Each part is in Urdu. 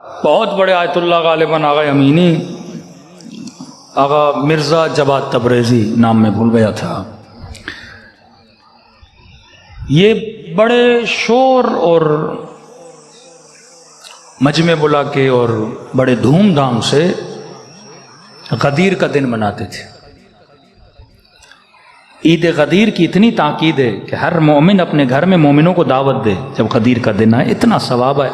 بہت بڑے آیت اللہ غالباً آغا امینی، آغا مرزا جواد تبریزی نام میں بھول گیا تھا، یہ بڑے شور اور مجمع بلا کے اور بڑے دھوم دھام سے غدیر کا دن مناتے تھے۔ عید غدیر کی اتنی تاکید ہے کہ ہر مومن اپنے گھر میں مومنوں کو دعوت دے، جب غدیر کا دن آئے اتنا ثواب ہے۔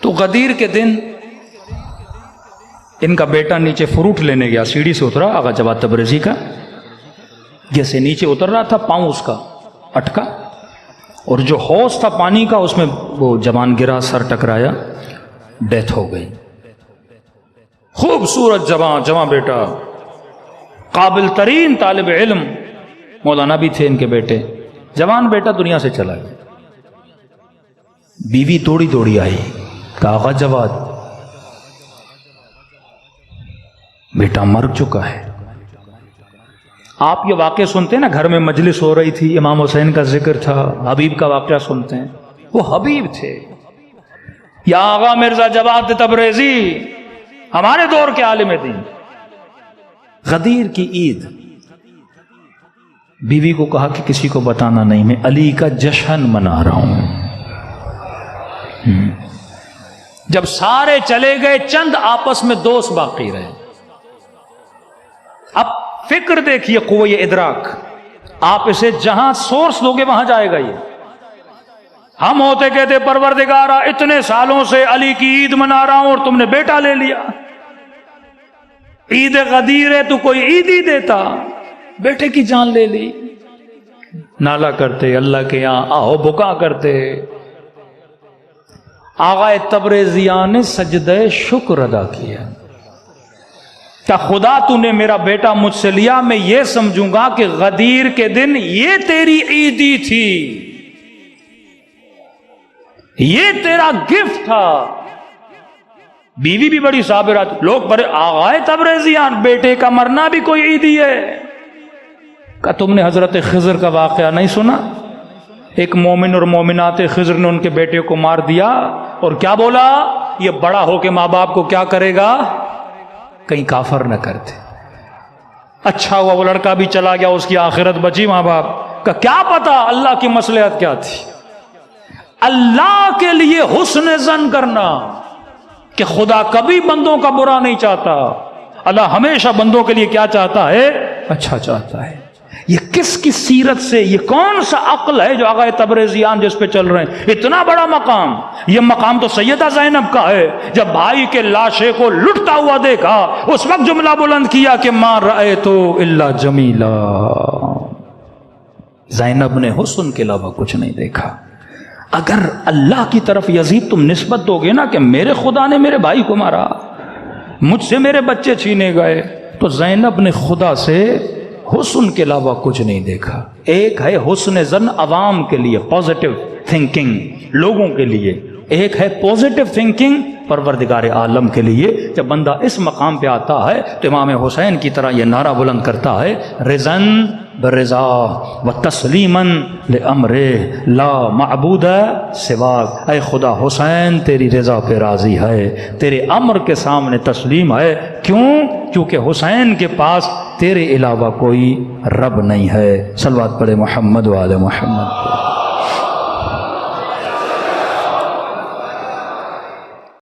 تو غدیر کے دن ان کا بیٹا نیچے فروٹ لینے گیا، سیڑھی سے اترا آغا جواد تبریزی کا، جیسے نیچے اتر رہا تھا پاؤں اس کا اٹکا، اور جو حوض تھا پانی کا اس میں وہ جوان گرا، سر ٹکرایا، ڈیتھ ہو گئی۔ خوبصورت جوان بیٹا، قابل ترین طالب علم، مولانا بھی تھے ان کے بیٹے، جوان بیٹا دنیا سے چلا گیا۔ بیوی دوڑی دوڑی آئی، کہا آغا جواد بیٹا مر چکا ہے۔ آپ یہ واقعہ سنتے ہیں نا، گھر میں مجلس ہو رہی تھی، امام حسین کا ذکر تھا، حبیب کا واقعہ سنتے ہیں، وہ حبیب تھے۔ یا آغا مرزا جواد تبریزی ہمارے دور کے عالم دین، غدیر کی عید، بیوی کو کہا کہ کسی کو بتانا نہیں، میں علی کا جشن منا رہا ہوں۔ جب سارے چلے گئے، چند آپس میں دوست باقی رہے۔ اب فکر دیکھیے، قوہ ادراک، آپ اسے جہاں سورس دو گے وہاں جائے گا۔ یہ ہم ہوتے کہتے پروردگارا اتنے سالوں سے علی کی عید منا رہا ہوں اور تم نے بیٹا لے لیا، عید غدیر ہے تو کوئی عید ہی دیتا، بیٹے کی جان لے لی۔ نالا کرتے اللہ کے یہاں، آہو بکا کرتے۔ آغا تبریزیان نے سجدہ شکر ادا کیا کہ خدا تو نے میرا بیٹا مجھ سے لیا، میں یہ سمجھوں گا کہ غدیر کے دن یہ تیری عیدی تھی، یہ تیرا گفٹ تھا۔ بیوی بھی بڑی صابرات، لوگ بڑے آغا تبریزیان بیٹے کا مرنا بھی کوئی عیدی ہے۔ کہ تم نے حضرت خضر کا واقعہ نہیں سنا؟ ایک مومن اور مومنات خضر نے ان کے بیٹے کو مار دیا، اور کیا بولا؟ یہ بڑا ہو کے ماں باپ کو کیا کرے گا؟ کہیں کافر نہ کرتے۔ اچھا ہوا وہ لڑکا بھی چلا گیا، اس کی آخرت بچی، ماں باپ کا کیا پتا اللہ کی مصلحت کیا تھی۔ اللہ کے لیے حسن ظن کرنا کہ خدا کبھی بندوں کا برا نہیں چاہتا، اللہ ہمیشہ بندوں کے لیے کیا چاہتا ہے؟ اچھا چاہتا ہے۔ یہ کس کی سیرت سے، یہ کون سا عقل ہے جو آغا تبریزیان جس پہ چل رہے ہیں؟ اتنا بڑا مقام، یہ مقام تو سیدہ زینب کا ہے۔ جب بھائی کے لاشے کو لٹتا ہوا دیکھا، اس وقت جملہ بلند کیا کہ ما رأیتو الا جمیلا، زینب نے حسن کے علاوہ کچھ نہیں دیکھا۔ اگر اللہ کی طرف یزید تم نسبت دو گے نا کہ میرے خدا نے میرے بھائی کو مارا، مجھ سے میرے بچے چھینے گئے، تو زینب نے خدا سے حسن کے علاوہ کچھ نہیں دیکھا۔ ایک ہے حسن ظن عوام کے لیے، پازیٹیو تھنکنگ لوگوں کے لیے، ایک ہے پازیٹیو تھنکنگ پروردگار عالم کے لیے۔ جب بندہ اس مقام پہ آتا ہے تو امام حسین کی طرح یہ نعرہ بلند کرتا ہے، رضن برضا و تسلیمن لامر لا معبود سواک۔ اے خدا حسین تیری رضا پہ راضی ہے، تیرے امر کے سامنے تسلیم ہے۔ کیوں؟ کیونکہ حسین کے پاس تیرے علاوہ کوئی رب نہیں ہے۔ صلوات پڑھے محمد و آل محمد۔